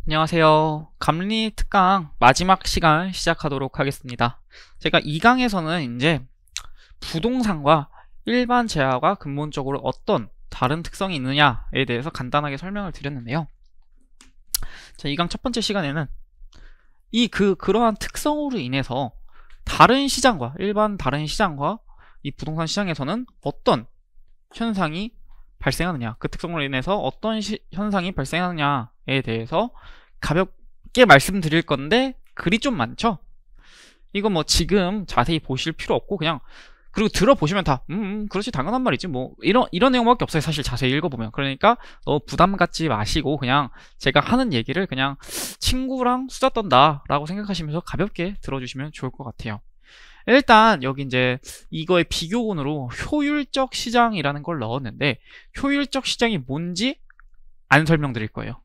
안녕하세요. 감리 특강 마지막 시간 시작하도록 하겠습니다. 제가 2강에서는 이제 부동산과 일반 재화가 근본적으로 어떤 다른 특성이 있느냐에 대해서 간단하게 설명을 드렸는데요. 자, 2강 첫 번째 시간에는 그러한 특성으로 인해서 다른 시장과 이 부동산 시장에서는 어떤 현상이 발생하느냐, 그 특성으로 인해서 어떤 현상이 발생하느냐에 대해서 가볍게 말씀드릴 건데 글이 좀 많죠? 이거 뭐 지금 자세히 보실 필요 없고 그냥 그리고 들어보시면 다 그렇지 당연한 말이지 뭐 이런 내용밖에 없어요. 사실 자세히 읽어보면. 그러니까 너무 부담 갖지 마시고 그냥 제가 하는 얘기를 그냥 친구랑 수다 떤다 라고 생각하시면서 가볍게 들어주시면 좋을 것 같아요. 일단 여기 이제 이거의 비교군으로 효율적 시장이라는 걸 넣었는데 효율적 시장이 뭔지 안 설명드릴 거예요.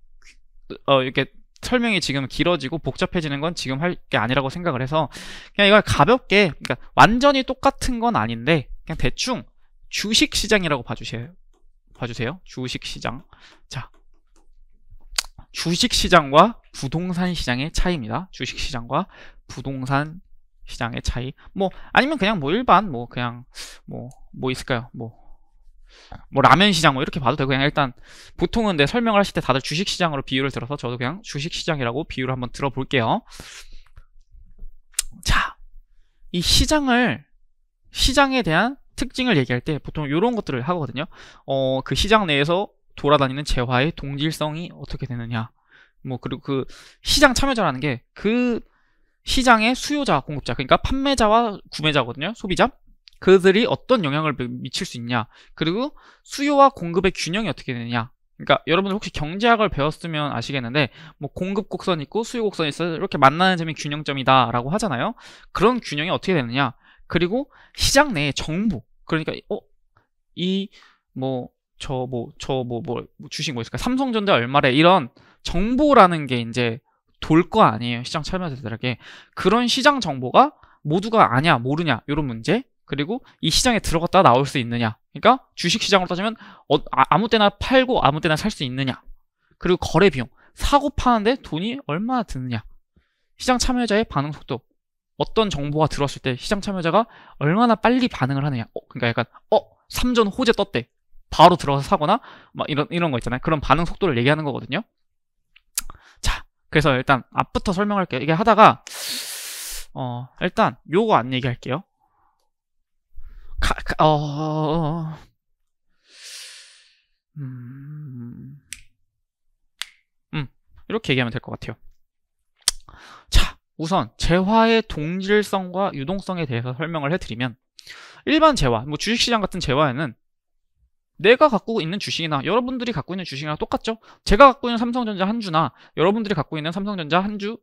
이렇게 설명이 지금 길어지고 복잡해지는 건 지금 할 게 아니라고 생각을 해서 그냥 이걸 가볍게, 그러니까 완전히 똑같은 건 아닌데 그냥 대충 주식시장이라고 봐주세요. 주식시장. 자, 주식시장과 부동산 시장의 차이입니다. 주식시장과 부동산 시장의 차이. 뭐 아니면 그냥 뭐 일반 뭐 그냥 뭐 있을까요? 뭐 라면 시장 뭐 이렇게 봐도 되고 그냥 일단 보통은 내 설명을 하실 때 다들 주식 시장으로 비유를 들어서 저도 그냥 주식 시장이라고 비유를 한번 들어볼게요. 자, 이 시장에 대한 특징을 얘기할 때 보통 이런 것들을 하거든요. 그 시장 내에서 돌아다니는 재화의 동질성이 어떻게 되느냐. 뭐 그리고 그 시장 참여자라는 게 그 시장의 수요자, 공급자, 그러니까 판매자와 구매자거든요. 소비자. 그들이 어떤 영향을 미칠 수 있냐, 그리고 수요와 공급의 균형이 어떻게 되느냐. 그러니까 여러분들 혹시 경제학을 배웠으면 아시겠는데 뭐 공급 곡선 있고 수요 곡선이 있어요. 이렇게 만나는 점이 균형점이다 라고 하잖아요. 그런 균형이 어떻게 되느냐, 그리고 시장 내의 정보, 그러니까 주식 뭐 있을까, 삼성전자 얼마래, 이런 정보라는 게 이제 돌 거 아니에요. 시장 참여자들에게. 그런 시장 정보가 모두가 아냐 모르냐 이런 문제, 그리고 이 시장에 들어갔다 나올 수 있느냐, 그러니까 주식시장으로 따지면 아무 때나 팔고 아무 때나 살 수 있느냐, 그리고 거래 비용, 사고 파는데 돈이 얼마나 드느냐, 시장 참여자의 반응 속도, 어떤 정보가 들어왔을 때 시장 참여자가 얼마나 빨리 반응을 하느냐. 그러니까 약간 3전 호재 떴대, 바로 들어가서 사거나 막 이런 거 있잖아요. 그런 반응 속도를 얘기하는 거거든요. 자, 그래서 일단 앞부터 설명할게요. 이게 하다가 일단 요거 안 얘기할게요. 이렇게 얘기하면 될 것 같아요. 자, 우선 재화의 동질성과 유동성에 대해서 설명을 해드리면, 일반 재화, 뭐 주식시장 같은 재화에는 내가 갖고 있는 주식이나 여러분들이 갖고 있는 주식이랑 똑같죠? 제가 갖고 있는 삼성전자 한 주나 여러분들이 갖고 있는 삼성전자 한 주는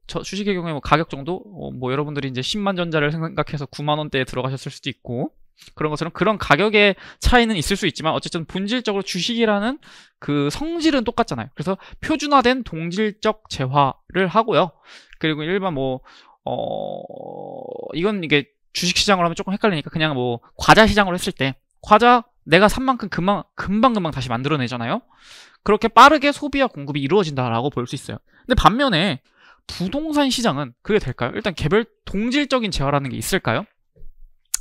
저 주식의 경우에 뭐 가격 정도, 뭐 여러분들이 이제 10만 전자를 생각해서 9만 원대에 들어가셨을 수도 있고, 그런 것처럼 그런 가격의 차이는 있을 수 있지만 어쨌든 본질적으로 주식이라는 그 성질은 똑같잖아요. 그래서 표준화된 동질적 재화를 하고요. 그리고 일반 이게 주식시장으로 하면 조금 헷갈리니까 그냥 뭐 과자 시장으로 했을 때 과자 내가 산 만큼 금방 다시 만들어내잖아요. 그렇게 빠르게 소비와 공급이 이루어진다라고 볼 수 있어요. 근데 반면에 부동산 시장은 그게 될까요? 일단 개별 동질적인 재화라는 게 있을까요?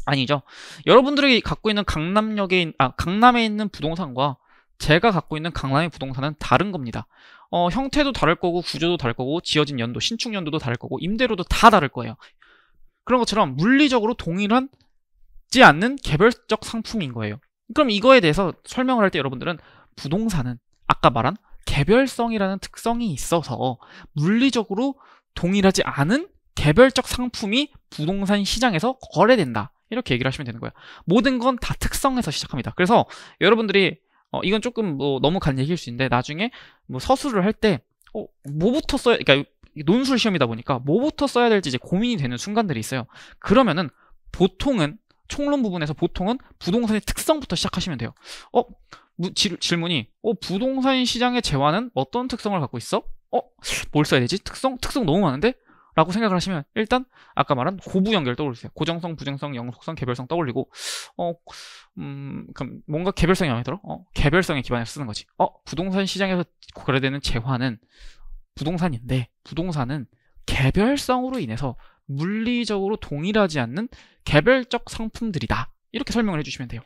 아니죠. 여러분들이 갖고 있는 강남에 있는 부동산과 제가 갖고 있는 강남의 부동산은 다른 겁니다. 형태도 다를 거고 구조도 다를 거고 지어진 연도, 신축 연도도 다를 거고 임대료도 다 다를 거예요. 그런 것처럼 물리적으로 동일하지 않는 개별적 상품인 거예요. 그럼 이거에 대해서 설명을 할 때 여러분들은 부동산은 아까 말한 개별성이라는 특성이 있어서 물리적으로 동일하지 않은 개별적 상품이 부동산 시장에서 거래된다, 이렇게 얘기를 하시면 되는 거예요. 모든 건 다 특성에서 시작합니다. 그래서 여러분들이 이건 조금 너무 간 얘기일 수 있는데 나중에 서술을 할 때 뭐부터 써야, 그러니까 논술 시험이다 보니까 뭐부터 써야 될지 이제 고민이 되는 순간들이 있어요. 그러면은 보통은 총론 부분에서 부동산의 특성부터 시작하시면 돼요. 질문이 부동산 시장의 재화는 어떤 특성을 갖고 있어? 뭘 써야 되지? 특성 너무 많은데? 라고 생각을 하시면 일단 아까 말한 고부 연결 떠올리세요. 고정성, 부정성, 영속성, 개별성 떠올리고 그럼 뭔가 개별성이 마음에 들어? 개별성에 기반해서 쓰는 거지. 부동산 시장에서 거래되는 재화는 부동산인데 부동산은 개별성으로 인해서 물리적으로 동일하지 않는 개별적 상품들이다. 이렇게 설명을 해주시면 돼요.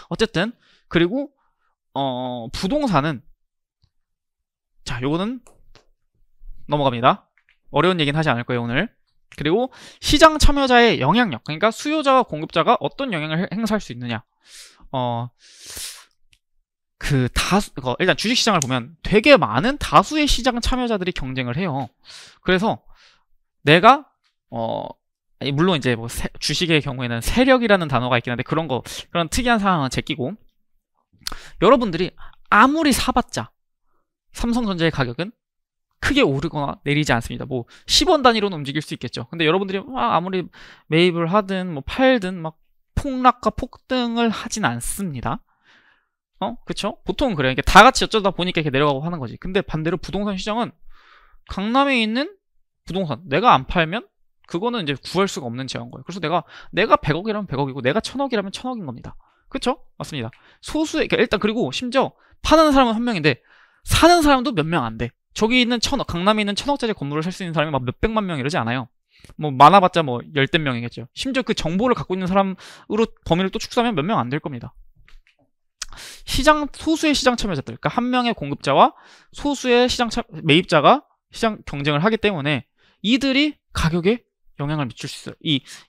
어쨌든 그리고 부동산은 자, 요거는 넘어갑니다. 어려운 얘기는 하지 않을 거예요, 오늘. 그리고 시장 참여자의 영향력, 그러니까 수요자와 공급자가 어떤 영향을 행사할 수 있느냐. 일단 주식시장을 보면 되게 많은 다수의 시장 참여자들이 경쟁을 해요. 그래서 내가 물론 이제 뭐 주식의 경우에는 세력이라는 단어가 있긴 한데 그런 특이한 상황은 제끼고, 여러분들이 아무리 사봤자 삼성전자의 가격은 크게 오르거나 내리지 않습니다. 뭐 10원 단위로는 움직일 수 있겠죠. 근데 여러분들이 아무리 매입을 하든 뭐 팔든 막 폭락과 폭등을 하진 않습니다. 그쵸? 보통은 그래요. 다 같이 어쩌다 보니까 이렇게 내려가고 하는 거지. 근데 반대로 부동산 시장은 강남에 있는 부동산 내가 안 팔면 그거는 이제 구할 수가 없는 재화인 거예요. 그래서 내가 100억이라면 100억이고 내가 1000억이라면 1000억인 겁니다. 그쵸? 맞습니다. 소수의, 일단 그리고 심지어 파는 사람은 한 명인데 사는 사람도 몇 명 안 돼. 저기 있는 강남에 있는 1000억짜리 건물을 살 수 있는 사람이 막 몇백만 명 이러지 않아요. 뭐 많아봤자 뭐 열댓 명이겠죠. 심지어 그 정보를 갖고 있는 사람으로 범위를 또 축소하면 몇 명 안 될 겁니다. 소수의 시장 참여자들, 그러니까 한 명의 공급자와 소수의 매입자가 시장 경쟁을 하기 때문에 이들이 가격에 영향을 미칠 수 있어요.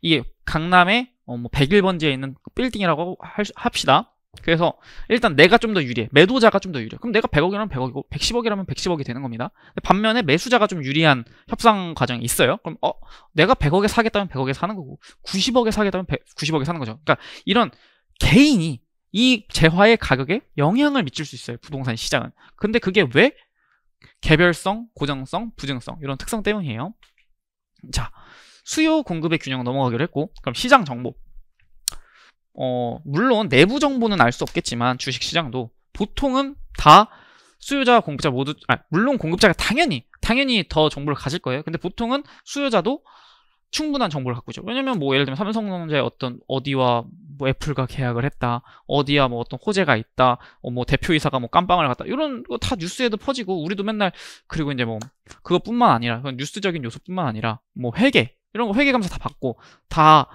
이게 강남의 뭐 101번지에 있는 빌딩이라고 합시다. 그래서 일단 내가 좀 더 유리해. 매도자가 좀 더 유리해. 그럼 내가 100억이라면 100억이고 110억이라면 110억이 되는 겁니다. 반면에 매수자가 좀 유리한 협상 과정이 있어요. 그럼 내가 100억에 사겠다면 100억에 사는 거고 90억에 사겠다면 90억에 사는 거죠. 그러니까 이런 개인이 이 재화의 가격에 영향을 미칠 수 있어요. 부동산 시장은. 근데 그게 왜? 개별성, 고정성, 부정성 이런 특성 때문이에요. 자, 수요 공급의 균형 넘어가기로 했고, 그럼 시장 정보. 물론 내부 정보는 알 수 없겠지만 주식 시장도 보통은 다 수요자와 공급자 모두, 물론 공급자가 당연히 더 정보를 가질 거예요. 근데 보통은 수요자도 충분한 정보를 갖고 있죠. 왜냐면 뭐 예를 들면 삼성전자의 어디와 뭐 애플과 계약을 했다, 어디야 뭐 어떤 호재가 있다, 뭐 대표이사가 뭐 깜빵을 갔다, 이런 거 다 뉴스에도 퍼지고 우리도 맨날. 그리고 이제 뭐 그것뿐만 아니라 뉴스적인 요소뿐만 아니라 뭐 회계 이런 거 회계감사 다 받고 다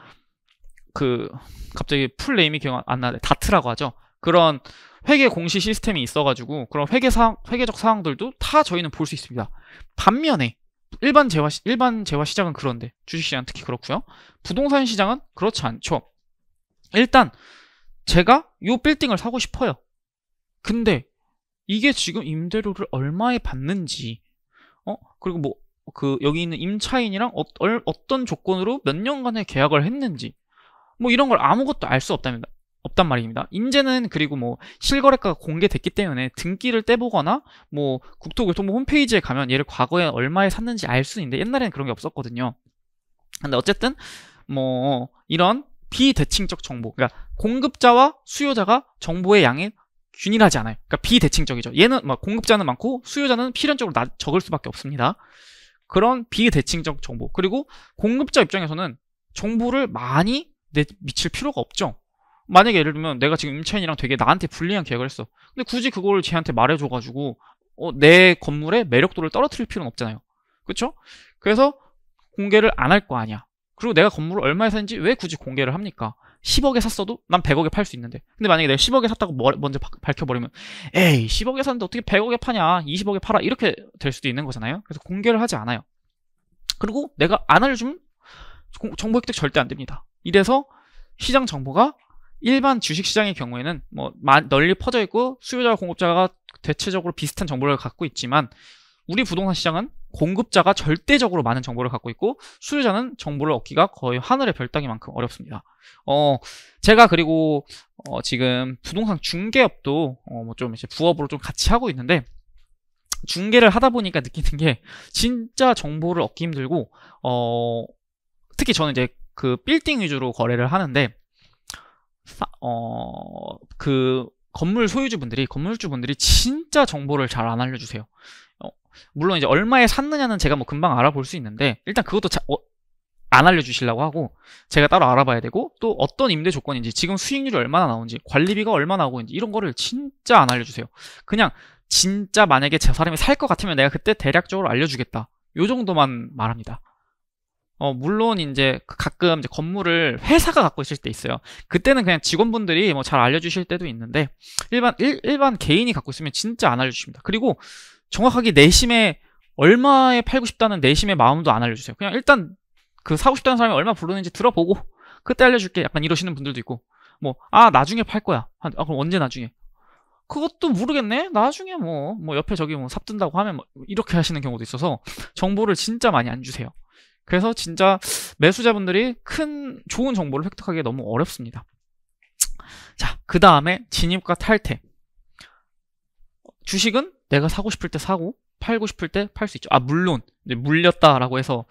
갑자기 풀 네임이 기억 안 나는데 다트라고 하죠. 그런 회계 공시 시스템이 있어가지고 그런 회계적 사항들도 다 저희는 볼 수 있습니다. 반면에 일반 재화 시장은 그런데 주식시장은 특히 그렇고요. 부동산 시장은 그렇지 않죠. 일단 제가 이 빌딩을 사고 싶어요. 근데 이게 지금 임대료를 얼마에 받는지, 그리고 뭐 여기 있는 임차인이랑 어떤 조건으로 몇 년간의 계약을 했는지, 뭐 이런 걸 아무것도 알 수 없단 말입니다. 이제는 그리고 뭐 실거래가가 공개됐기 때문에 등기를 떼보거나 뭐 국토교통부 홈페이지에 가면 얘를 과거에 얼마에 샀는지 알 수 있는데 옛날에는 그런 게 없었거든요. 근데 어쨌든 뭐 이런 비대칭적 정보, 그러니까 공급자와 수요자가 정보의 양이 균일하지 않아요. 그러니까 비대칭적이죠. 얘는 막 공급자는 많고 수요자는 필연적으로 적을 수밖에 없습니다. 그런 비대칭적 정보. 그리고 공급자 입장에서는 정보를 많이 미칠 필요가 없죠. 만약에 예를 들면 내가 지금 임차인이랑 되게 나한테 불리한 계약을 했어. 근데 굳이 그걸 쟤한테 말해줘가지고 내 건물의 매력도를 떨어뜨릴 필요는 없잖아요. 그쵸? 그래서 공개를 안 할 거 아니야. 그리고 내가 건물을 얼마에 샀는지 왜 굳이 공개를 합니까? 10억에 샀어도 난 100억에 팔 수 있는데. 근데 만약에 내가 10억에 샀다고 먼저 밝혀버리면 에이 10억에 샀는데 어떻게 100억에 파냐, 20억에 팔아, 이렇게 될 수도 있는 거잖아요. 그래서 공개를 하지 않아요. 그리고 내가 안 알려주면 정보 획득 절대 안 됩니다. 이래서 시장 정보가 일반 주식시장의 경우에는 뭐 널리 퍼져 있고 수요자와 공급자가 대체적으로 비슷한 정보를 갖고 있지만, 우리 부동산 시장은 공급자가 절대적으로 많은 정보를 갖고 있고 수요자는 정보를 얻기가 거의 하늘의 별 따기만큼 어렵습니다. 제가 그리고 지금 부동산 중개업도 뭐 좀 이제 부업으로 좀 같이 하고 있는데, 중개를 하다 보니까 느끼는 게 진짜 정보를 얻기 힘들고, 특히 저는 이제 그 빌딩 위주로 거래를 하는데, 그 건물주분들이 진짜 정보를 잘 안 알려주세요. 물론 이제 얼마에 샀느냐는 제가 뭐 금방 알아볼 수 있는데 일단 그것도 안 알려주시려고 하고 제가 따로 알아봐야 되고 또 어떤 임대 조건인지 지금 수익률이 얼마나 나오는지 관리비가 얼마나 나오고 있는지 이런 거를 진짜 안 알려주세요. 그냥 진짜 만약에 제 사람이 살 것 같으면 내가 그때 대략적으로 알려주겠다. 요 정도만 말합니다. 물론 이제 가끔 이제 건물을 회사가 갖고 있을 때 있어요. 그때는 그냥 직원분들이 뭐 잘 알려주실 때도 있는데 일반 개인이 갖고 있으면 진짜 안 알려주십니다. 그리고 정확하게 내심에 얼마에 팔고 싶다는 내심의 마음도 안 알려주세요. 그냥 일단 그 사고 싶다는 사람이 얼마 부르는지 들어보고 그때 알려줄게 약간 이러시는 분들도 있고 뭐 나중에 팔 거야. 그럼 언제 나중에? 그것도 모르겠네. 나중에 뭐 옆에 저기 뭐 삽 뜬다고 하면 뭐 이렇게 하시는 경우도 있어서 정보를 진짜 많이 안 주세요. 그래서 진짜 매수자분들이 좋은 정보를 획득하기가 너무 어렵습니다. 자, 그 다음에 진입과 탈퇴. 주식은 내가 사고 싶을 때 사고 팔고 싶을 때 팔 수 있죠. 물론 물렸다라고 해서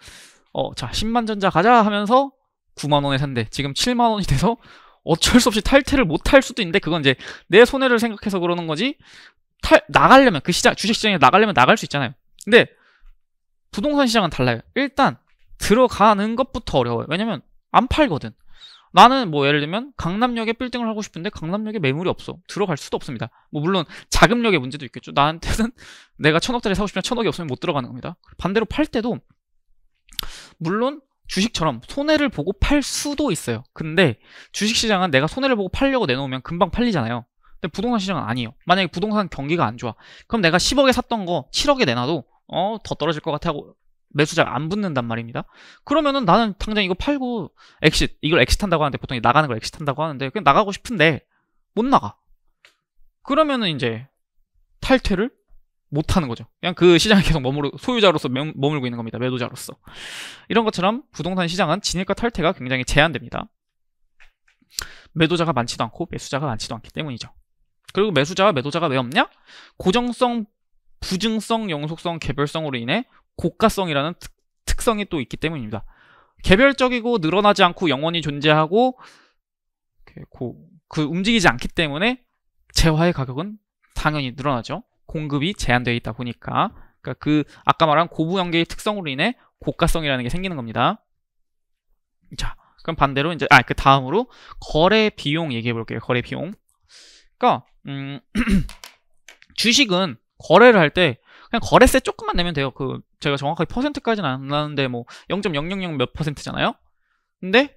자 10만전자 가자 하면서 9만원에 산대 지금 7만원이 돼서 어쩔 수 없이 탈퇴를 못 할 수도 있는데 그건 이제 내 손해를 생각해서 그러는 거지 나가려면 주식시장에 나가려면 나갈 수 있잖아요. 근데 부동산 시장은 달라요. 일단 들어가는 것부터 어려워요. 왜냐면 안 팔거든. 나는 뭐 예를 들면 강남역에 빌딩을 하고 싶은데 강남역에 매물이 없어. 들어갈 수도 없습니다. 뭐 물론 자금력의 문제도 있겠죠. 나한테는 내가 1000억짜리 사고 싶으면 1000억이 없으면 못 들어가는 겁니다. 반대로 팔 때도 물론 주식처럼 손해를 보고 팔 수도 있어요. 근데 주식시장은 내가 손해를 보고 팔려고 내놓으면 금방 팔리잖아요. 근데 부동산 시장은 아니에요. 만약에 부동산 경기가 안 좋아. 그럼 내가 10억에 샀던 거 7억에 내놔도 더 떨어질 것 같아 하고 매수자가 안 붙는단 말입니다. 그러면은 나는 당장 이거 팔고 이걸 엑시트한다고 하는데 보통 나가는 걸 엑시트한다고 하는데 그냥 나가고 싶은데 못 나가. 그러면은 이제 탈퇴를 못 하는 거죠. 그냥 그 시장에 계속 소유자로서 머물고 있는 겁니다. 매도자로서. 이런 것처럼 부동산 시장은 진입과 탈퇴가 굉장히 제한됩니다. 매도자가 많지도 않고 매수자가 많지도 않기 때문이죠. 그리고 매수자와 매도자가 왜 없냐? 고정성, 부증성, 영속성, 개별성으로 인해 고가성이라는 특성이 또 있기 때문입니다. 개별적이고 늘어나지 않고 영원히 존재하고 움직이지 않기 때문에 재화의 가격은 당연히 늘어나죠. 공급이 제한되어 있다 보니까 그러니까 아까 말한 고부연계의 특성으로 인해 고가성이라는 게 생기는 겁니다. 자, 그럼 반대로 이제 그 다음으로 거래 비용 얘기해 볼게요. 거래 비용. 그러니까 주식은 거래를 할 때 그냥 거래세 조금만 내면 돼요. 제가 정확하게 퍼센트까지는 안 나는데 뭐 0.000 몇 %잖아요. 근데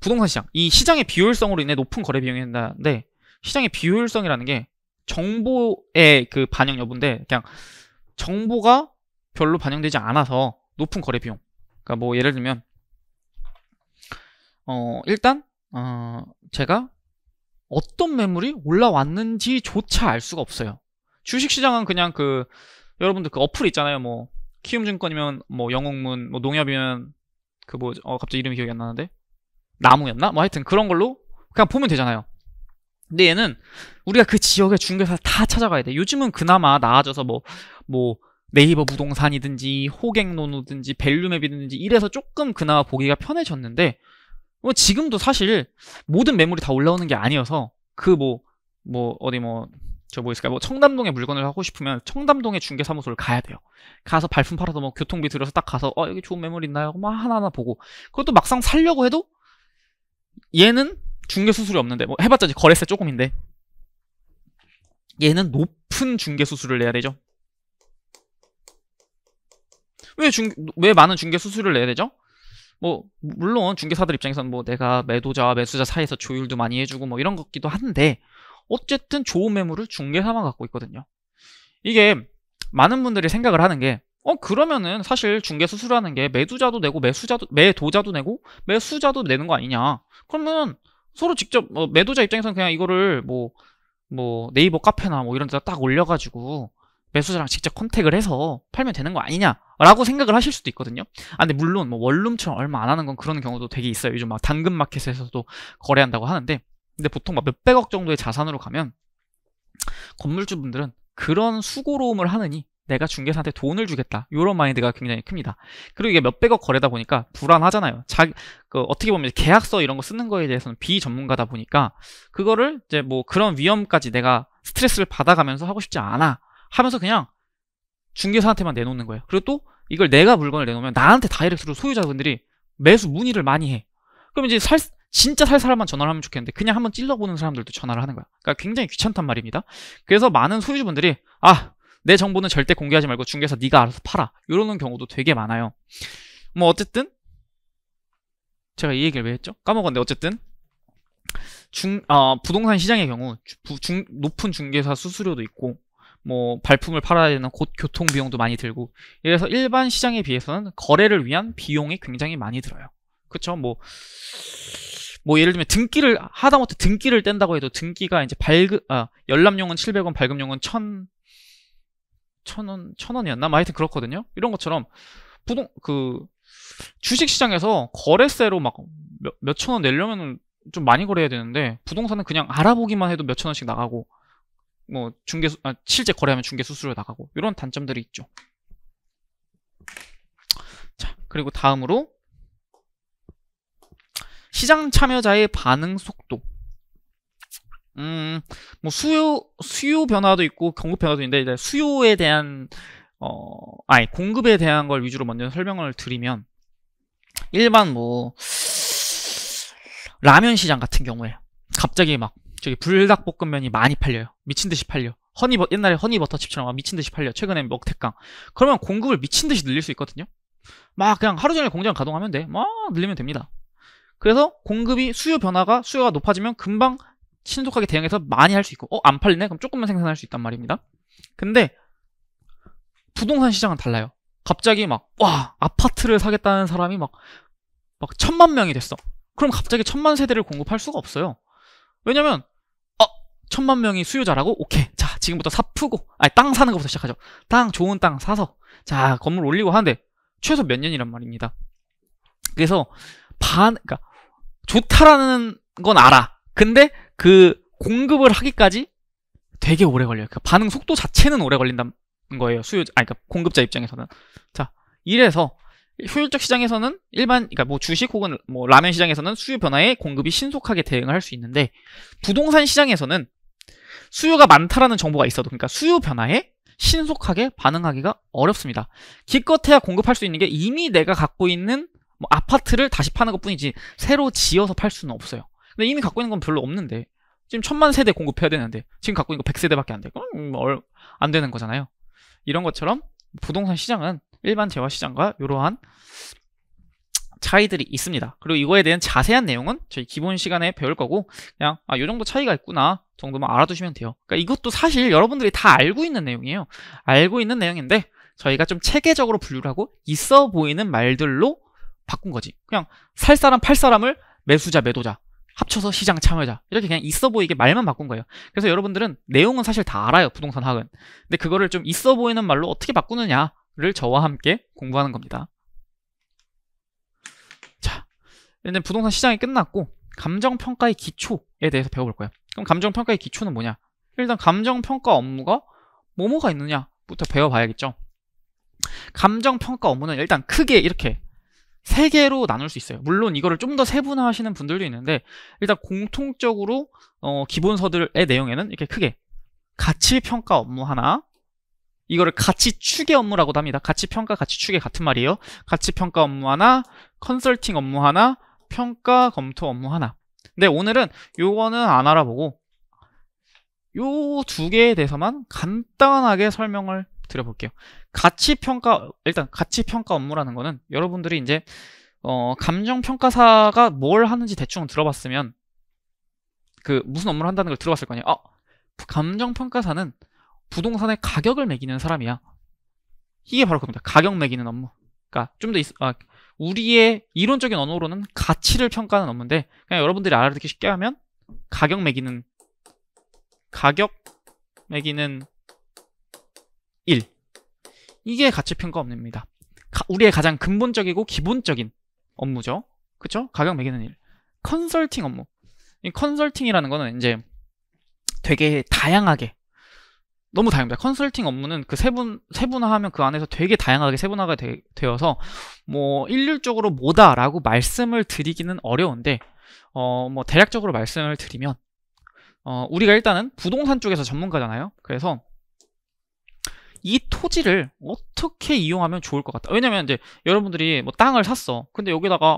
부동산 시장, 이 시장의 비효율성으로 인해 높은 거래 비용이 된다는데 시장의 비효율성이라는 게 정보의 반영 여부인데 그냥 정보가 별로 반영되지 않아서 높은 거래 비용. 그러니까 뭐 예를 들면 일단 제가 어떤 매물이 올라왔는지조차 알 수가 없어요. 주식시장은 그냥 여러분들 어플 있잖아요. 뭐 키움증권이면 뭐 영웅문, 뭐 농협이면 갑자기 이름이 기억이 안 나는데 나무였나? 뭐 하여튼 그런 걸로 그냥 보면 되잖아요. 근데 얘는 우리가 그 지역의 중개사를 다 찾아가야 돼. 요즘은 그나마 나아져서 뭐 네이버 부동산이든지 호갱노노든지 밸류맵이든지 이래서 조금 그나마 보기가 편해졌는데 지금도 사실 모든 매물이 다 올라오는 게 아니어서 청담동에 물건을 하고 싶으면 청담동에 중개사무소를 가야 돼요. 가서 발품 팔아서 뭐 교통비 들여서 딱 가서 여기 좋은 매물 있나요? 막 하나하나 보고 그것도 막상 살려고 해도 얘는 중개 수수료 없는데 뭐 해봤자 거래세 조금인데 얘는 높은 중개 수수료를 내야 되죠. 왜 많은 중개 수수료를 내야 되죠? 뭐 물론 중개사들 입장에서는 뭐 내가 매도자와 매수자 사이에서 조율도 많이 해주고 뭐 이런 것기도 한데 어쨌든 좋은 매물을 중개사만 갖고 있거든요. 이게 많은 분들이 생각을 하는 게 그러면은 사실 중개 수수료라는 게 매도자도 내고 매도자도 내고 매수자도 내는 거 아니냐. 그러면 서로 직접 매도자 입장에서는 그냥 이거를 뭐 네이버 카페나 뭐 이런 데다 딱 올려가지고 매수자랑 직접 컨택을 해서 팔면 되는 거 아니냐라고 생각을 하실 수도 있거든요. 근데 물론 뭐 원룸처럼 얼마 안 하는 건 그런 경우도 되게 있어요. 요즘 막 당근마켓에서도 거래한다고 하는데 근데 보통 막 몇백억 정도의 자산으로 가면 건물주분들은 그런 수고로움을 하느니 내가 중개사한테 돈을 주겠다 이런 마인드가 굉장히 큽니다. 그리고 이게 몇백억 거래다 보니까 불안하잖아요. 어떻게 보면 계약서 이런 거 쓰는 거에 대해서는 비전문가다 보니까 그거를 이제 뭐 그런 위험까지 내가 스트레스를 받아가면서 하고 싶지 않아 하면서 그냥 중개사한테만 내놓는 거예요. 그리고 또 이걸 내가 물건을 내놓으면 나한테 다이렉트로 소유자분들이 매수 문의를 많이 해. 그럼 이제 진짜 살 사람만 전화를 하면 좋겠는데 그냥 한번 찔러보는 사람들도 전화를 하는 거야. 그러니까 굉장히 귀찮단 말입니다. 그래서 많은 소유주분들이 내 정보는 절대 공개하지 말고 중개사 네가 알아서 팔아, 이러는 경우도 되게 많아요. 뭐 어쨌든 제가 이 얘기를 왜 했죠? 까먹었는데 어쨌든 부동산 시장의 경우 높은 중개사 수수료도 있고 뭐 발품을 팔아야 되는 교통 비용도 많이 들고, 그래서 일반 시장에 비해서는 거래를 위한 비용이 굉장히 많이 들어요. 그쵸? 뭐 예를 들면 등기를 하다못해 등기를 뗀다고 해도 등기가 이제 열람용은 700원, 발급용은 1,000원이었나? 뭐 하여튼 그렇거든요. 이런 것처럼 주식시장에서 거래세로 막 몇천 원 내려면 좀 많이 거래해야 되는데, 부동산은 그냥 알아보기만 해도 몇천 원씩 나가고, 뭐 실제 거래하면 중개 수수료 나가고, 이런 단점들이 있죠. 자, 그리고 다음으로 시장 참여자의 반응 속도. 뭐 수요 변화도 있고 공급 변화도 있는데, 이제 수요에 대한 공급에 대한 걸 위주로 먼저 설명을 드리면, 일반 뭐 라면 시장 같은 경우에 갑자기 막 저기 불닭볶음면이 많이 팔려요. 미친듯이 팔려. 옛날에 허니버터칩처럼 막 미친듯이 팔려. 최근에 먹태깡. 그러면 공급을 미친듯이 늘릴 수 있거든요. 막 그냥 하루 종일 공장 가동하면 돼. 막 늘리면 됩니다. 그래서 수요가 높아지면 금방 신속하게 대응해서 많이 할 수 있고, 안 팔리네? 그럼 조금만 생산할 수 있단 말입니다. 근데 부동산 시장은 달라요. 갑자기 아파트를 사겠다는 사람이 막 1000만 명이 됐어. 그럼 갑자기 1000만 세대를 공급할 수가 없어요. 왜냐면 1000만 명이 수요자라고? 오케이, 자 지금부터 땅 사는 것부터 시작하죠. 좋은 땅 사서 자 건물 올리고 하는데 최소 몇 년이란 말입니다. 그래서 그러니까 좋다라는 건 알아. 근데 그 공급을 하기까지 되게 오래 걸려요. 그 반응 속도 자체는 오래 걸린다는 거예요. 그러니까 공급자 입장에서는. 자, 이래서 효율적 시장에서는 그러니까 뭐 주식 혹은 뭐 라면 시장에서는 수요 변화에 공급이 신속하게 대응할 수 있는데, 부동산 시장에서는 수요가 많다라는 정보가 있어도, 그러니까 수요 변화에 신속하게 반응하기가 어렵습니다. 기껏해야 공급할 수 있는 게 이미 내가 갖고 있는 뭐 아파트를 다시 파는 것 뿐이지 새로 지어서 팔 수는 없어요. 근데 이미 갖고 있는 건 별로 없는데, 지금 1000만 세대 공급해야 되는데 지금 갖고 있는 거 100세대밖에 안 돼. 안 되는 거잖아요. 이런 것처럼 부동산 시장은 일반 재화 시장과 이러한 차이들이 있습니다. 그리고 이거에 대한 자세한 내용은 저희 기본 시간에 배울 거고, 그냥 요 정도 차이가 있구나 정도만 알아두시면 돼요. 그러니까 이것도 사실 여러분들이 다 알고 있는 내용이에요. 알고 있는 내용인데 저희가 좀 체계적으로 분류를 하고 있어 보이는 말들로 바꾼 거지. 그냥 살 사람 팔 사람을 매수자 매도자 합쳐서 시장 참여자, 이렇게 그냥 있어 보이게 말만 바꾼 거예요. 그래서 여러분들은 내용은 사실 다 알아요, 부동산 학은. 근데 그거를 좀 있어 보이는 말로 어떻게 바꾸느냐를 저와 함께 공부하는 겁니다. 자, 이제 부동산 시장이 끝났고 감정평가의 기초에 대해서 배워볼 거예요. 그럼 감정평가의 기초는 뭐냐? 일단 감정평가 업무가 뭐가 있느냐부터 배워봐야겠죠. 감정평가 업무는 일단 크게 이렇게 3개로 나눌 수 있어요. 물론 이거를 좀 더 세분화하시는 분들도 있는데, 일단 공통적으로 기본서들의 내용에는 이렇게 크게 가치평가 업무 하나, 이거를 가치추계 업무라고도 합니다. 가치평가, 가치추계 같은 말이에요. 가치평가 업무 하나, 컨설팅 업무 하나, 평가 검토 업무 하나. 근데 오늘은 요거는 안 알아보고 요 2개에 대해서만 간단하게 설명을 드려볼게요. 일단 가치평가 업무라는 거는 여러분들이 이제 감정평가사가 뭘 하는지 대충 들어봤으면 무슨 업무를 한다는 걸 들어봤을 거 아니에요. 감정평가사는 부동산의 가격을 매기는 사람이야. 이게 바로 그겁니다. 가격 매기는 업무. 그러니까 좀 더 우리의 이론적인 언어로는 가치를 평가하는 업무인데, 그냥 여러분들이 알아듣기 쉽게 하면 가격 매기는 일, 이게 가치평가 업무입니다. 우리의 가장 근본적이고 기본적인 업무죠. 그쵸? 가격 매기는 일. 컨설팅 업무. 이 컨설팅이라는 거는 이제 되게 다양하게, 너무 다양합니다. 컨설팅 업무는 세분화하면 그 안에서 되게 다양하게 세분화가 되어서 뭐 일률적으로 뭐다라고 말씀을 드리기는 어려운데, 뭐 대략적으로 말씀을 드리면, 우리가 일단은 부동산 쪽에서 전문가잖아요. 그래서 이 토지를 어떻게 이용하면 좋을 것 같다. 왜냐면 이제 여러분들이 뭐 땅을 샀어. 근데 여기다가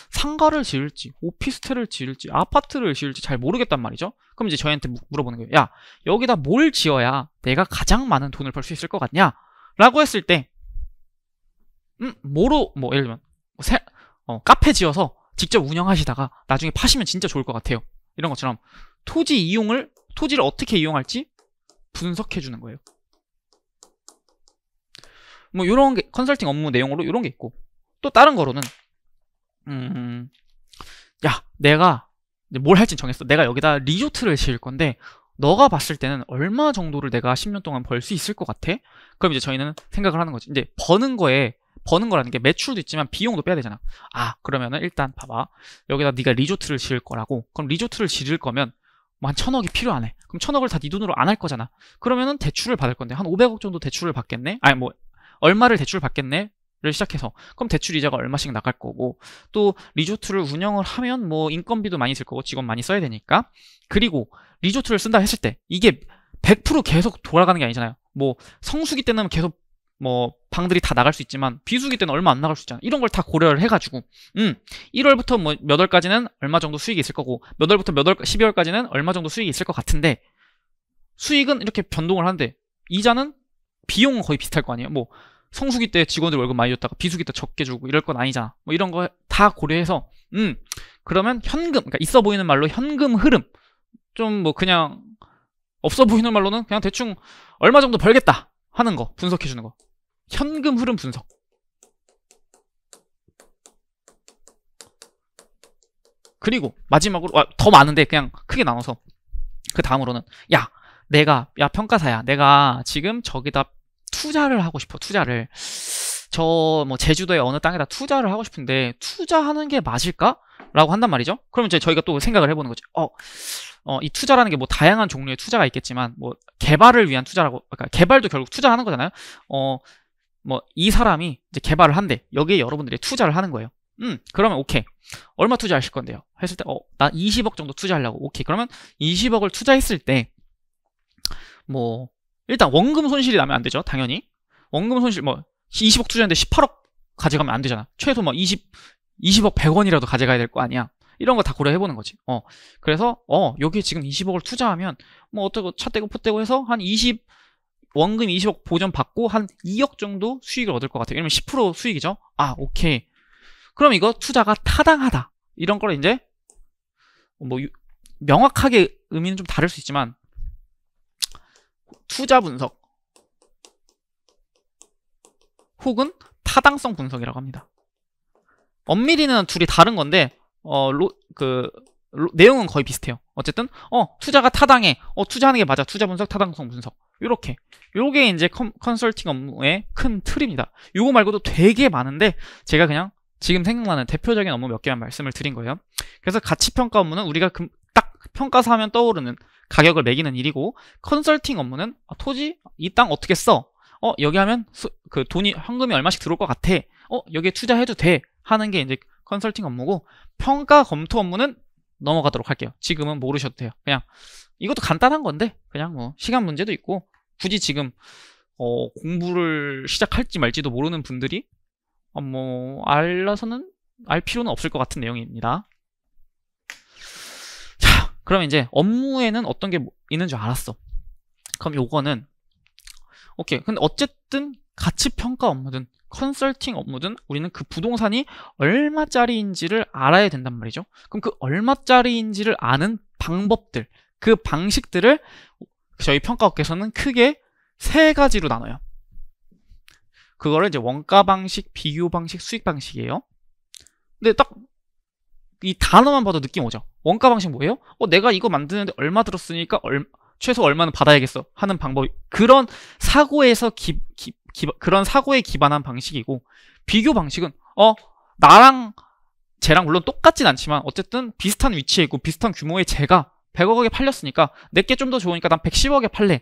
상가를 지을지, 오피스텔을 지을지, 아파트를 지을지 잘 모르겠단 말이죠. 그럼 이제 저희한테 물어보는 거예요. 야, 여기다 뭘 지어야 내가 가장 많은 돈을 벌 수 있을 것 같냐? 라고 했을 때, 예를 들면, 카페 지어서 직접 운영하시다가 나중에 파시면 진짜 좋을 것 같아요. 이런 것처럼 토지를 어떻게 이용할지 분석해 주는 거예요. 뭐 요런 게 컨설팅 업무 내용으로 요런 게 있고, 또 다른 거로는 야, 내가 뭘 할지 정했어. 내가 여기다 리조트를 지을 건데 너가 봤을 때는 얼마 정도를 내가 10년 동안 벌 수 있을 것 같아? 그럼 이제 저희는 생각을 하는 거지. 이제 버는 거라는 게 매출도 있지만 비용도 빼야 되잖아. 그러면은 일단 봐봐. 여기다 네가 리조트를 지을 거라고. 그럼 리조트를 지을 거면 뭐 한 1000억이 필요하네. 그럼 1000억을 다 네 돈으로 안 할 거잖아. 그러면은 대출을 받을 건데 한 500억 정도 대출을 받겠네? 얼마를 대출 받겠네? 를 시작해서 그럼 대출 이자가 얼마씩 나갈 거고, 또 리조트를 운영을 하면 뭐 인건비도 많이 들 거고 직원 많이 써야 되니까. 그리고 리조트를 쓴다 했을 때 이게 100% 계속 돌아가는 게 아니잖아요. 뭐 성수기 때는 계속 뭐 방들이 다 나갈 수 있지만 비수기 때는 얼마 안 나갈 수 있잖아. 이런 걸 다 고려를 해가지고 1월부터 뭐 몇 월까지는 얼마 정도 수익이 있을 거고, 몇 월부터 몇 월, 12월까지는 얼마 정도 수익이 있을 것 같은데, 수익은 이렇게 변동을 하는데 이자는 비용은 거의 비슷할 거 아니에요. 뭐 성수기 때 직원들 월급 많이 줬다가 비수기 때 적게 주고 이럴 건 아니잖아. 뭐 이런 거 다 고려해서 그러면 현금, 그러니까 있어 보이는 말로 현금 흐름, 좀 뭐 그냥 없어 보이는 말로는 그냥 대충 얼마 정도 벌겠다 하는 거 분석해 주는 거. 현금 흐름 분석. 그리고 마지막으로 더 많은데 그냥 크게 나눠서, 그 다음으로는 평가사야, 내가 지금 저기다 투자를 하고 싶어. 투자를 뭐 제주도의 어느 땅에다 투자를 하고 싶은데 투자하는 게 맞을까? 라고 한단 말이죠. 그러면 이제 저희가 또 생각을 해보는 거지. 이 투자라는 게 뭐 다양한 종류의 투자가 있겠지만, 뭐 개발을 위한 투자라고, 그러니까 개발도 결국 투자하는 거잖아요. 뭐 이 사람이 이제 개발을 한대. 여기에 여러분들이 투자를 하는 거예요. 그러면 오케이. 얼마 투자하실 건데요? 했을 때 나 20억 정도 투자하려고. 오케이. 그러면 20억을 투자했을 때 뭐 일단 원금 손실이 나면 안 되죠. 당연히. 원금 손실, 뭐 20억 투자했는데 18억 가져가면 안 되잖아. 최소 뭐 20억 100원이라도 가져가야 될 거 아니야. 이런 거 다 고려해보는 거지. 그래서 여기에 지금 20억을 투자하면 뭐 어쩌고 차 떼고 포 떼고 해서 한 원금 20억 보전 받고 한 2억 정도 수익을 얻을 것 같아요. 왜냐면 10% 수익이죠. 오케이. 그럼 이거 투자가 타당하다. 이런 걸 이제 뭐 명확하게 의미는 좀 다를 수 있지만 투자 분석 혹은 타당성 분석이라고 합니다. 엄밀히는 둘이 다른 건데 내용은 거의 비슷해요. 어쨌든 투자가 타당해, 투자하는 게 맞아, 투자 분석, 타당성 분석, 요게 이제 컨설팅 업무의 큰 틀입니다. 요거 말고도 되게 많은데 제가 그냥 지금 생각나는 대표적인 업무 몇 개만 말씀을 드린 거예요. 그래서 가치평가 업무는 우리가 딱 평가사 하면 떠오르는 가격을 매기는 일이고, 컨설팅 업무는 토지, 이 땅 어떻게 써? 여기 하면 그 돈이, 현금이 얼마씩 들어올 것 같아. 여기에 투자해도 돼. 하는 게 이제 컨설팅 업무고, 평가 검토 업무는 넘어가도록 할게요. 지금은 모르셔도 돼요. 그냥 이것도 간단한 건데 그냥 뭐 시간 문제도 있고, 굳이 지금 공부를 시작할지 말지도 모르는 분들이 뭐 알 필요는 없을 것 같은 내용입니다. 자, 그럼 이제 업무에는 어떤 게 있는 줄 알았어. 그럼 요거는 오케이. 근데 어쨌든 가치평가 업무든 컨설팅 업무든 우리는 그 부동산이 얼마짜리인지를 알아야 된단 말이죠. 그럼 그 얼마짜리인지를 아는 방법들, 그 방식들을 저희 평가업계에서는 크게 3가지로 나눠요. 그거를 이제 원가 방식, 비교 방식, 수익 방식이에요. 근데 딱 이 단어만 봐도 느낌 오죠. 원가 방식 뭐예요? 내가 이거 만드는데 얼마 들었으니까 최소 얼마는 받아야겠어 하는 방법, 그런 사고에서 그런 사고에 기반한 방식이고, 비교 방식은 나랑 쟤랑 물론 똑같진 않지만 어쨌든 비슷한 위치에 있고 비슷한 규모의 쟤가 100억에 팔렸으니까 내게 좀 더 좋으니까 난 110억에 팔래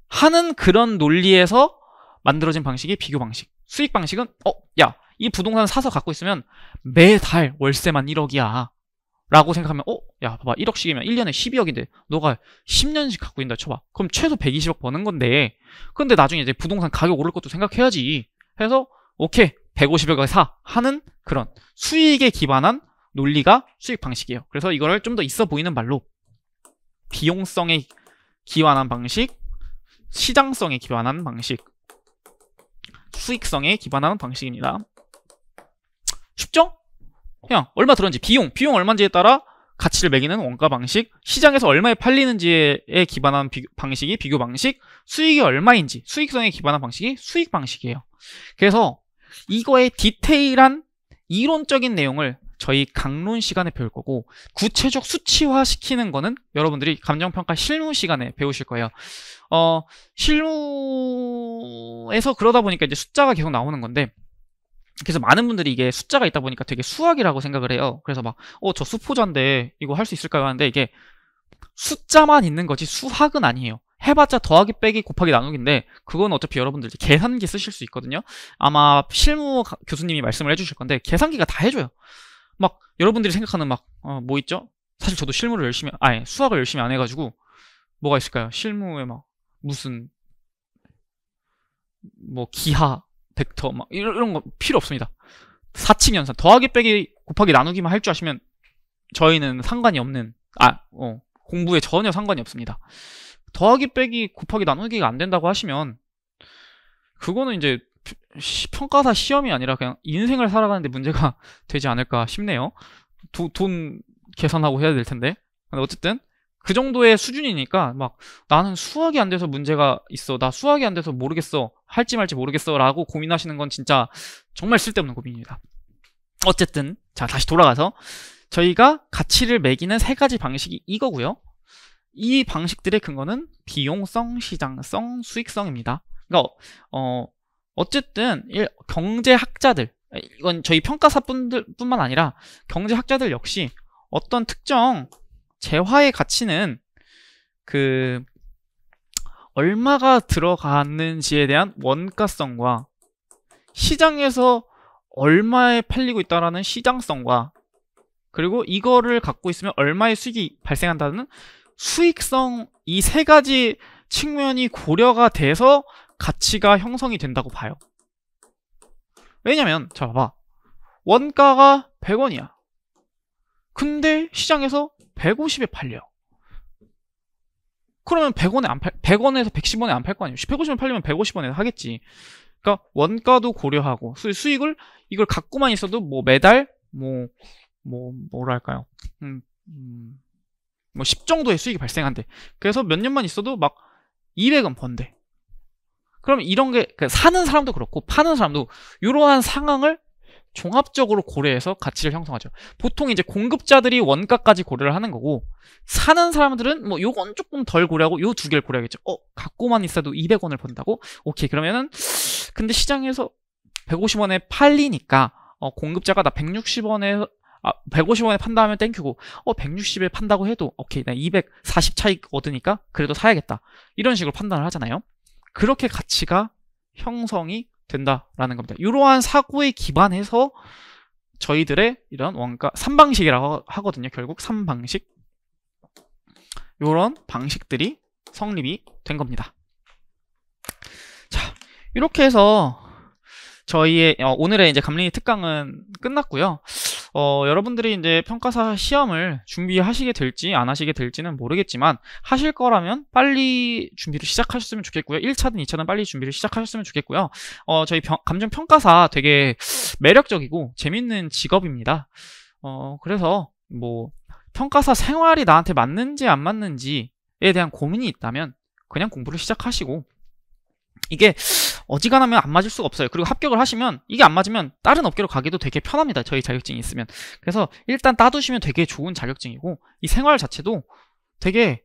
하는 그런 논리에서 만들어진 방식이 비교 방식. 수익 방식은 이 부동산 사서 갖고 있으면 매달 월세만 1억이야. 라고 생각하면 야 봐봐 1억씩이면 1년에 12억인데 너가 10년씩 갖고 있다 쳐봐. 그럼 최소 120억 버는 건데 근데 나중에 이제 부동산 가격 오를 것도 생각해야지 해서 오케이 150억에 사 하는 그런 수익에 기반한 논리가 수익 방식이에요. 그래서 이거를 좀 더 있어 보이는 말로 비용성에 기반한 방식, 시장성에 기반한 방식, 수익성에 기반한 방식입니다. 쉽죠? 그냥 얼마 들었는지 비용 얼마인지에 따라 가치를 매기는 원가 방식, 시장에서 얼마에 팔리는지에 기반한 방식이 비교 방식, 수익이 얼마인지 수익성에 기반한 방식이 수익 방식이에요. 그래서 이거의 디테일한 이론적인 내용을 저희 강론 시간에 배울 거고 구체적 수치화 시키는 거는 여러분들이 감정평가 실무 시간에 배우실 거예요. 실무에서 그러다 보니까 이제 숫자가 계속 나오는 건데 그래서 많은 분들이 이게 숫자가 있다 보니까 되게 수학이라고 생각을 해요. 그래서 막 저 수포자인데 이거 할 수 있을까요? 하는데 이게 숫자만 있는 거지 수학은 아니에요. 해봤자 더하기 빼기 곱하기 나누기인데 그건 어차피 여러분들 계산기 쓰실 수 있거든요. 아마 실무 교수님이 말씀을 해주실 건데 계산기가 다 해줘요. 막 여러분들이 생각하는 막 뭐 있죠? 사실 저도 실무를 열심히 수학을 열심히 안 해가지고 뭐가 있을까요? 실무에 막 무슨 뭐 기하 벡터 막 이런 거 필요 없습니다. 사칙 연산 더하기 빼기 곱하기 나누기만 할 줄 아시면 저희는 상관이 없는 공부에 전혀 상관이 없습니다. 더하기 빼기 곱하기 나누기가 안 된다고 하시면 그거는 이제 평가사 시험이 아니라 그냥 인생을 살아가는데 문제가 되지 않을까 싶네요. 돈 계산하고 해야 될 텐데. 근데 어쨌든 그 정도의 수준이니까 막 나는 수학이 안 돼서 문제가 있어, 나 수학이 안 돼서 모르겠어, 할지 말지 모르겠어 라고 고민하시는 건 진짜 정말 쓸데없는 고민입니다. 어쨌든 자 다시 돌아가서 저희가 가치를 매기는 세 가지 방식이 이거고요. 이 방식들의 근거는 비용성, 시장성, 수익성입니다. 그러니까 어쨌든 경제학자들, 이건 저희 평가사 뿐만 아니라 경제학자들 역시 어떤 특정 재화의 가치는 그 얼마가 들어가는지에 대한 원가성과 시장에서 얼마에 팔리고 있다라는 시장성과 그리고 이거를 갖고 있으면 얼마의 수익이 발생한다는 수익성, 이 세 가지 측면이 고려가 돼서 가치가 형성이 된다고 봐요. 왜냐면 자 봐봐, 원가가 100원이야. 근데 시장에서 150에 팔려. 그러면 100원에서 110원에 안 팔 거 아니에요. 150원 팔리면 150원에 하겠지. 그러니까 원가도 고려하고 수익을 이걸 갖고만 있어도 뭐 매달 뭐랄까요? 뭐 10 정도의 수익이 발생한대. 그래서 몇 년만 있어도 막 200원 번대. 그럼 이런 게 사는 사람도 그렇고 파는 사람도 이러한 상황을 종합적으로 고려해서 가치를 형성하죠. 보통 이제 공급자들이 원가까지 고려를 하는 거고 사는 사람들은 뭐 요건 조금 덜 고려하고 요 두 개를 고려하겠죠. 갖고만 있어도 200원을 번다고? 오케이, 그러면은 근데 시장에서 150원에 팔리니까 공급자가 나 150원에 판다 하면 땡큐고 160에 판다고 해도 오케이, 나 240 차익 얻으니까 그래도 사야겠다. 이런 식으로 판단을 하잖아요. 그렇게 가치가 형성이 된다라는 겁니다. 이러한 사고에 기반해서 저희들의 이런 원가 3방식이라고 하거든요. 결국 3방식, 이런 방식들이 성립이 된 겁니다. 자, 이렇게 해서 저희의 오늘의 이제 감리니 특강은 끝났고요. 여러분들이 이제 평가사 시험을 준비하시게 될지 안 하시게 될지는 모르겠지만 하실 거라면 빨리 준비를 시작하셨으면 좋겠고요. 1차든 2차든 빨리 준비를 시작하셨으면 좋겠고요. 저희 감정평가사 되게 매력적이고 재밌는 직업입니다. 그래서 뭐 평가사 생활이 나한테 맞는지 안 맞는지에 대한 고민이 있다면 그냥 공부를 시작하시고, 이게 어지간하면 안 맞을 수가 없어요. 그리고 합격을 하시면 이게 안 맞으면 다른 업계로 가기도 되게 편합니다. 저희 자격증이 있으면. 그래서 일단 따두시면 되게 좋은 자격증이고 이 생활 자체도 되게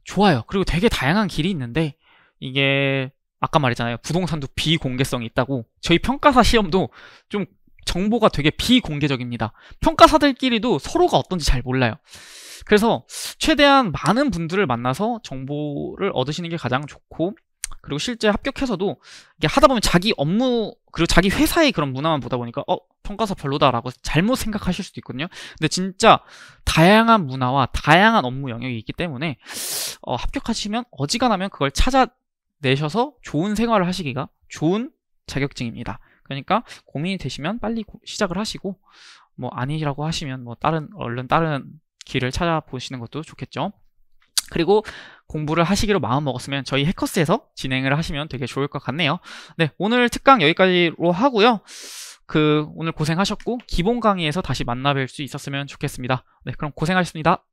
좋아요. 그리고 되게 다양한 길이 있는데 이게 아까 말했잖아요. 부동산도 비공개성이 있다고. 저희 평가사 시험도 좀 정보가 되게 비공개적입니다. 평가사들끼리도 서로가 어떤지 잘 몰라요. 그래서 최대한 많은 분들을 만나서 정보를 얻으시는 게 가장 좋고, 그리고 실제 합격해서도 이게 하다 보면 자기 업무 그리고 자기 회사의 그런 문화만 보다 보니까 평가사 별로다라고 잘못 생각하실 수도 있거든요. 근데 진짜 다양한 문화와 다양한 업무 영역이 있기 때문에 합격하시면 어지간하면 그걸 찾아내셔서 좋은 생활을 하시기가 좋은 자격증입니다. 그러니까 고민이 되시면 빨리 시작을 하시고 뭐 아니라고 하시면 뭐 얼른 다른 길을 찾아보시는 것도 좋겠죠. 그리고 공부를 하시기로 마음 먹었으면 저희 해커스에서 진행을 하시면 되게 좋을 것 같네요. 네, 오늘 특강 여기까지로 하고요. 오늘 고생하셨고 기본 강의에서 다시 만나뵐 수 있었으면 좋겠습니다. 네, 그럼 고생하셨습니다.